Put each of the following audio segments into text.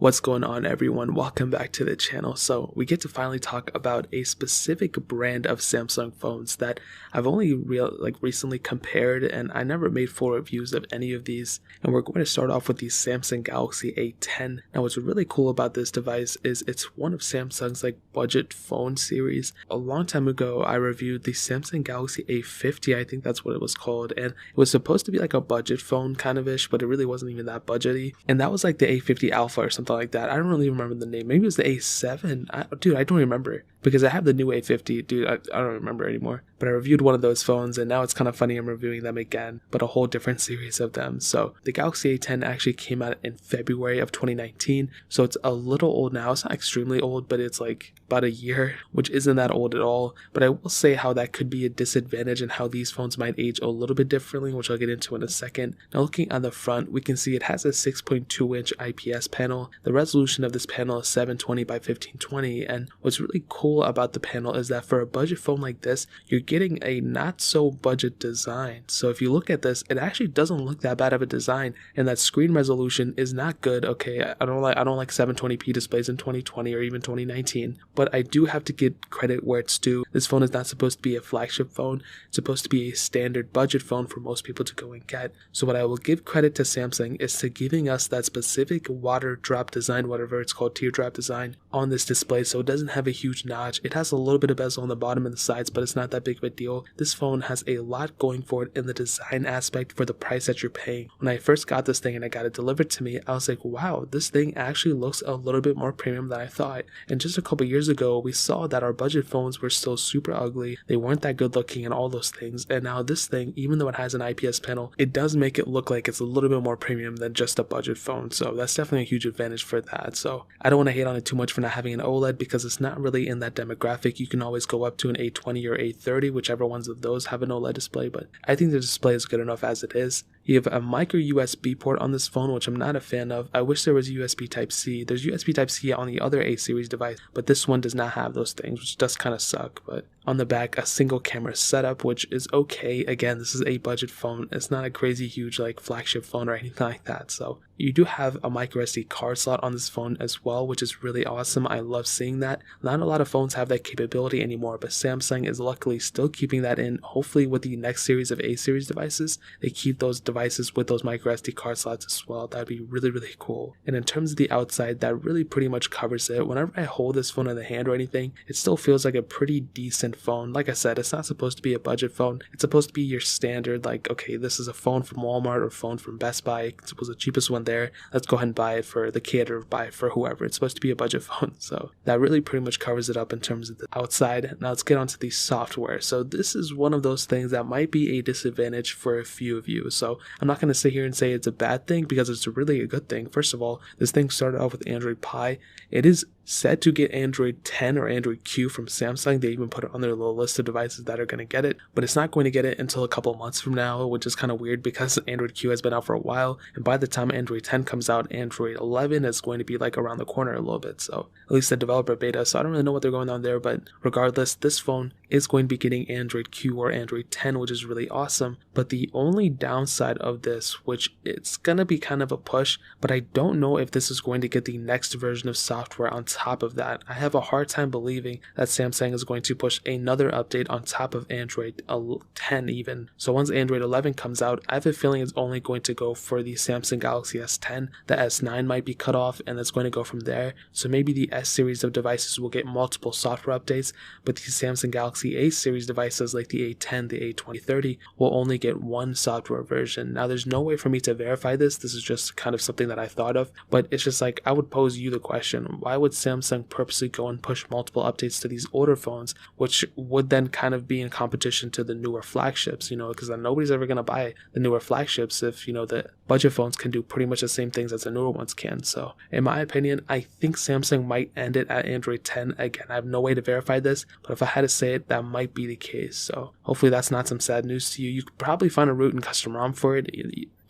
What's going on, everyone? Welcome back to the channel. So we get to finally talk about a specific brand of Samsung phones that I've only recently compared, and I never made full reviews of any of these. And we're going to start off with the Samsung Galaxy A10. Now, what's really cool about this device is it's one of Samsung's budget phone series. A long time ago, I reviewed the Samsung Galaxy A50. I think that's what it was called, and it was supposed to be like a budget phone kind of ish, but it really wasn't even that budgety. And that was like the A50 Alpha or something like that. I don't really remember the name. Maybe it was the A7. I don't remember because I have the new A50. Dude, I don't remember anymore. But I reviewed one of those phones, and now it's kind of funny I'm reviewing them again, but a whole different series of them. So the Galaxy A10 actually came out in February of 2019. So it's a little old now. It's not extremely old, but it's like about a year, which isn't that old at all. But I will say how that could be a disadvantage and how these phones might age a little bit differently, which I'll get into in a second. Now, looking on the front, we can see it has a 6.2-inch IPS panel. The resolution of this panel is 720 by 1520, and what's really cool about the panel is that for a budget phone like this, you're getting a not so budget design. So if you look at this, it actually doesn't look that bad of a design, and that screen resolution is not good. Okay, I don't like 720p displays in 2020 or even 2019, but I do have to give credit where it's due. This phone is not supposed to be a flagship phone. It's supposed to be a standard budget phone for most people to go and get. So what I will give credit to Samsung is to giving us that specific water drop design, whatever it's called, teardrop design on this display. So it doesn't have a huge notch. It has a little bit of bezel on the bottom and the sides, but it's not that big of a deal. This phone has a lot going for it in the design aspect for the price that you're paying. When I first got this thing and I got it delivered to me, I was like, wow, this thing actually looks a little bit more premium than I thought. And just a couple years ago, we saw that our budget phones were still super ugly. They weren't that good looking and all those things. And now this thing, even though it has an IPS panel, it does make it look like it's a little bit more premium than just a budget phone. So that's definitely a huge advantage for that. So I don't want to hate on it too much for not having an OLED because it's not really in that demographic. You can always go up to an A20 or A30, whichever ones of those have an OLED display, but I think the display is good enough as it is. You have a micro USB port on this phone, which I'm not a fan of. I wish there was USB Type-C. There's USB Type-C on the other A series device, but this one does not have those things, which does kind of suck. But on the back, a single camera setup, which is okay. Again, this is a budget phone. It's not a crazy huge flagship phone or anything like that. So you do have a micro SD card slot on this phone as well, which is really awesome. I love seeing that. Not a lot of phones have that capability anymore, but Samsung is luckily still keeping that in. Hopefully with the next series of A series devices, they keep those devices with those micro SD card slots as well. That'd be really, really cool. And in terms of the outside, that really pretty much covers it. Whenever I hold this phone in the hand or anything, it still feels like a pretty decent phone. Like I said, it's not supposed to be a budget phone. It's supposed to be your standard, okay, this is a phone from Walmart or phone from Best Buy. It was the cheapest one there. Let's go ahead and buy it for the kid or buy it for whoever. It's supposed to be a budget phone. So that really pretty much covers it up in terms of the outside. Now let's get onto the software. So this is one of those things that might be a disadvantage for a few of you. So I'm not going to sit here and say it's a bad thing because it's really a good thing. First of all, this thing started off with Android Pie. It is set to get Android 10 or Android Q from Samsung. They even put it on their little list of devices that are going to get it, but it's not going to get it until a couple months from now, which is kind of weird because Android Q has been out for a while, and by the time Android 10 comes out, Android 11 is going to be around the corner a little bit. So at least the developer beta, so I don't really know what they're going on there, but regardless, this phone is going to be getting Android Q or Android 10, which is really awesome. But the only downside of this, which it's going to be kind of a push, but I don't know if this is going to get the next version of software on top of that. I have a hard time believing that Samsung is going to push another update on top of Android 10 even. So once Android 11 comes out, I have a feeling it's only going to go for the Samsung Galaxy S10. The S9 might be cut off, and it's going to go from there. So maybe the S series of devices will get multiple software updates, but the Samsung Galaxy A series devices like the A10, the A2030 will only get one software version. Now there's no way for me to verify this. This is just kind of something that I thought of, but it's just I would pose you the question, why would Samsung purposely go and push multiple updates to these older phones, which would then kind of be in competition to the newer flagships, because nobody's ever going to buy the newer flagships if, the budget phones can do pretty much the same things as the newer ones can. So in my opinion, I think Samsung might end it at Android 10. Again, I have no way to verify this, but if I had to say it, that might be the case. So hopefully that's not some sad news to you. You could probably find a root in custom ROM for it.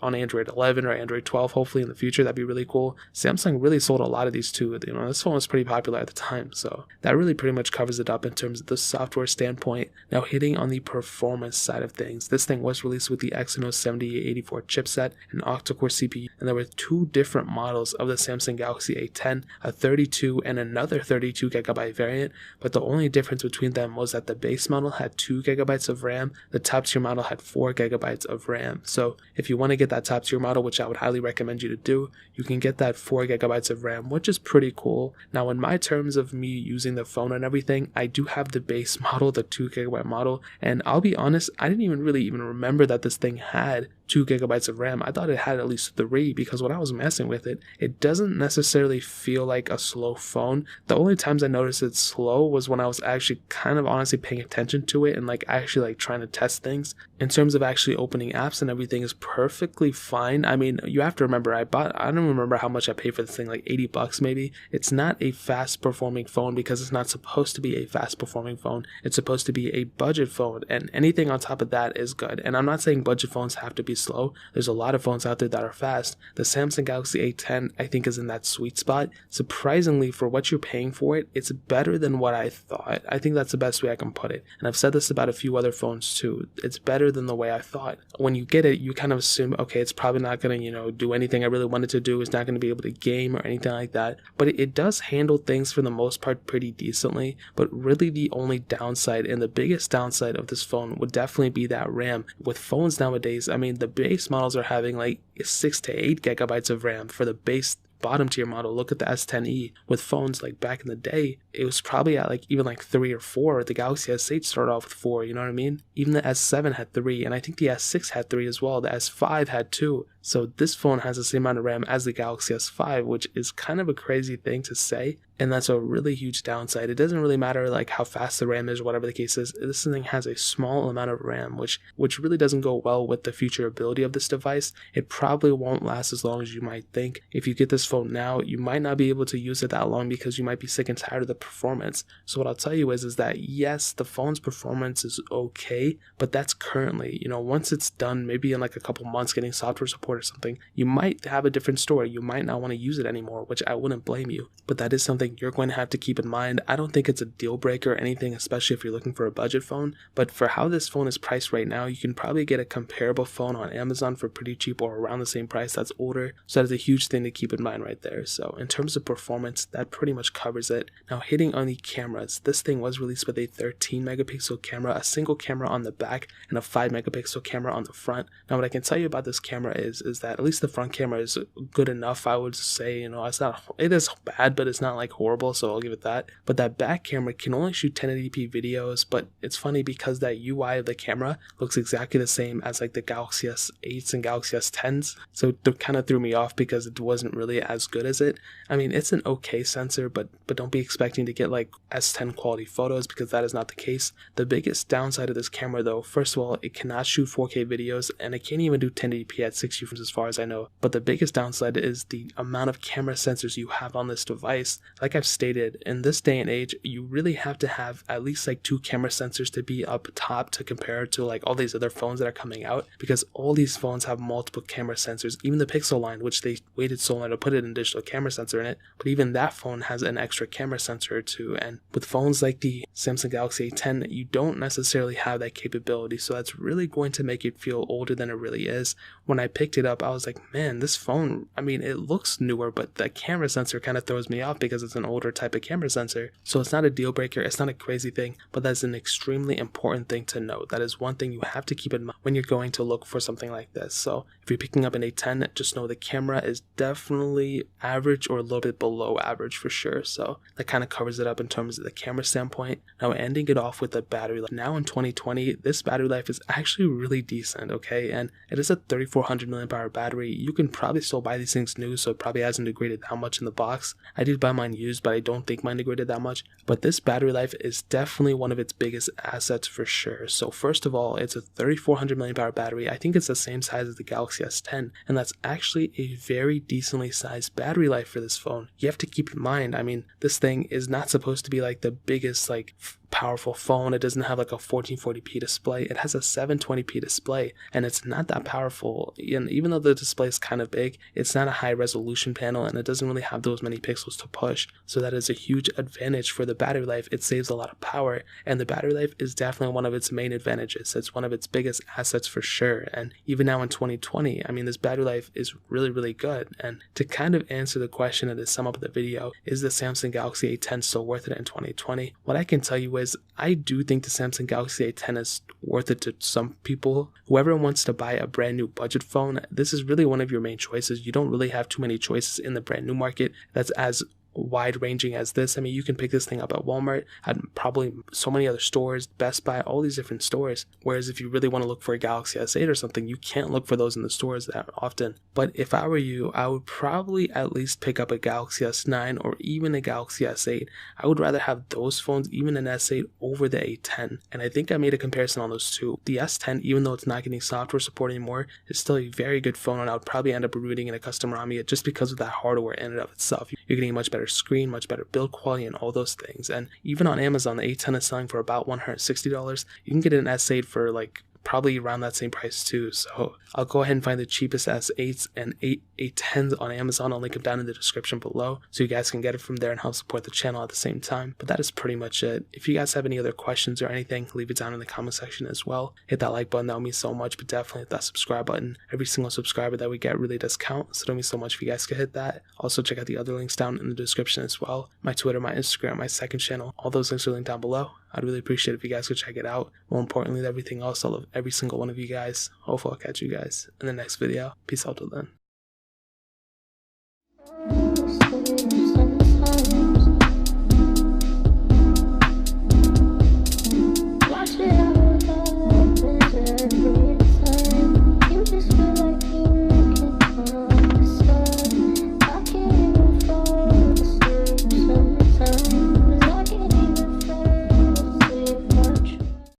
on Android 11 or Android 12, hopefully in the future. That'd be really cool. Samsung really sold a lot of these too. This phone was pretty popular at the time, so that really pretty much covers it up in terms of the software standpoint. Now, hitting on the performance side of things, this thing was released with the Exynos 7884 chipset, an octa-core CPU, and there were two different models of the Samsung Galaxy A10, a 32 and another 32 gigabyte variant, but the only difference between them was that the base model had 2 gigabytes of RAM, the top tier model had 4 gigabytes of RAM. So if you want to get that top tier model, which I would highly recommend you to do, you can get that 4 gigabytes of RAM, which is pretty cool. Now, in my terms of me using the phone and everything, I do have the base model, the 2 gigabyte model, and I'll be honest, I didn't even really remember that this thing had 2 gigabytes of RAM. I thought it had at least 3 because when I was messing with it, it doesn't necessarily feel like a slow phone. The only times I noticed it slow was when I was actually kind of honestly paying attention to it and like actually like trying to test things. In terms of actually opening apps and everything is perfectly fine. I mean, you have to remember, I don't remember how much I paid for this thing, like $80 maybe. It's not a fast performing phone because it's not supposed to be a fast performing phone. It's supposed to be a budget phone, and anything on top of that is good. And I'm not saying budget phones have to be slow. There's a lot of phones out there that are fast. The Samsung Galaxy A10 I think is in that sweet spot. Surprisingly, for what you're paying for it, it's better than what I thought. I think that's the best way I can put it. And I've said this about a few other phones too. It's better than the way I thought. When you get it, you kind of assume, okay, it's probably not going to, do anything I really wanted to do. It's not going to be able to game or anything like that. But it does handle things for the most part pretty decently. But really the only downside and the biggest downside of this phone would definitely be that RAM. With phones nowadays, I mean, the base models are having like 6 to 8 gigabytes of RAM for the base bottom tier model. Look at the S10e. With phones like back in the day, it was probably at like even like 3 or 4. The Galaxy S8 started off with 4, you know what I mean? Even the S7 had 3, and I think the S6 had 3 as well. The S5 had 2. So this phone has the same amount of RAM as the Galaxy S5, which is kind of a crazy thing to say, and that's a really huge downside. It doesn't really matter like how fast the RAM is or whatever the case is. This thing has a small amount of RAM, which really doesn't go well with the future ability of this device. It probably won't last as long as you might think. If you get this phone now, you might not be able to use it that long because you might be sick and tired of the performance. So what I'll tell you is that yes, the phone's performance is okay, but that's currently, once it's done, maybe in like a couple months getting software support or something, you might have a different story. You might not want to use it anymore, which I wouldn't blame you, but that is something you're going to have to keep in mind. I don't think it's a deal breaker or anything, especially if you're looking for a budget phone, but for how this phone is priced right now, you can probably get a comparable phone on Amazon for pretty cheap or around the same price that's older. So that's a huge thing to keep in mind right there. So in terms of performance, that pretty much covers it. Now, hitting on the cameras, this thing was released with a 13 megapixel camera, a single camera on the back, and a 5 megapixel camera on the front. Now, what I can tell you about this camera is that at least the front camera is good enough. I would say, it is bad, but it's not like horrible, so I'll give it that. But that back camera can only shoot 1080p videos, but it's funny because that UI of the camera looks exactly the same as like the Galaxy S8s and Galaxy S10s, so it kind of threw me off because it wasn't really as good as it. I mean, it's an okay sensor, but don't be expecting to get like S10 quality photos because that is not the case. The biggest downside of this camera though, first of all, it cannot shoot 4K videos, and it can't even do 1080p at 60 frames as far as I know. But the biggest downside is the amount of camera sensors you have on this device. Like I've stated, in this day and age, you really have to have at least like 2 camera sensors to be up top to compare to like all these other phones that are coming out, because all these phones have multiple camera sensors. Even the Pixel line, which they waited so long to put it in digital camera sensor in it, but even that phone has an extra camera sensor or 2. And with phones like the Samsung Galaxy A10, you don't necessarily have that capability, so that's really going to make it feel older than it really is. When I picked it up, I was like, man, this phone, I mean, it looks newer, but the camera sensor kind of throws me off because it's an older type of camera sensor. So it's not a deal breaker, it's not a crazy thing, but that's an extremely important thing to know. That is one thing you have to keep in mind when you're going to look for something like this. So if you're picking up an A10, just know the camera is definitely average or a little bit below average for sure. So that kind of covers it up in terms of the camera standpoint. Now, ending it off with the battery life. Now in 2020, this battery life is actually really decent, okay? And it is a 3400 milliamp hour battery. You can probably still buy these things new, so it probably hasn't degraded that much in the box. I did buy mine used, but I don't think mine degraded that much. But this battery life is definitely one of its biggest assets for sure. So first of all, it's a 3400 milliamp hour battery. I think it's the same size as the Galaxy S10, and that's actually a very decently sized battery life for this phone. You have to keep in mind, I mean, this thing is not supposed to be like the biggest like powerful phone. It doesn't have like a 1440p display. It has a 720p display, and it's not that powerful. And even though the display is kind of big, it's not a high resolution panel, and it doesn't really have those many pixels to push. So that is a huge advantage for the battery life. It saves a lot of power, and the battery life is definitely one of its main advantages. It's one of its biggest assets for sure. And even now in 2020, I mean, this battery life is really, really good. And to kind of answer the question and to sum up the video, is the Samsung Galaxy A10 still worth it in 2020? What I can tell you is I do think the Samsung Galaxy A10 is worth it to some people. Whoever wants to buy a brand new budget phone, this is really one of your main choices. You don't really have too many choices in the brand new market that's as wide ranging as this. I mean, you can pick this thing up at Walmart, at probably so many other stores, Best Buy, all these different stores. Whereas if you really want to look for a Galaxy S8 or something, you can't look for those in the stores that often. But if I were you, I would probably at least pick up a Galaxy S9 or even a Galaxy S8. I would rather have those phones, even an S8, over the A10. And I think I made a comparison on those two. The S10, even though it's not getting software support anymore, is still a very good phone, and I would probably end up rooting in a custom ROM just because of that hardware in and of itself. You're getting a much better screen, much better build quality, and all those things. And even on Amazon, the A10 is selling for about $160. You can get an S8 for like probably around that same price too. So I'll go ahead and find the cheapest S8s and A10s on Amazon. I'll link them down in the description below so you guys can get it from there and help support the channel at the same time. But that is pretty much it. If you guys have any other questions or anything, leave it down in the comment section as well. Hit that like button, that would mean so much, but definitely hit that subscribe button. Every single subscriber that we get really does count, so it would mean so much if you guys could hit that. Also check out the other links down in the description as well. My Twitter, my Instagram, my second channel, all those links are linked down below. I'd really appreciate it if you guys could check it out. More importantly than everything else, I love every single one of you guys. Hopefully I'll catch you guys in the next video. Peace out till then.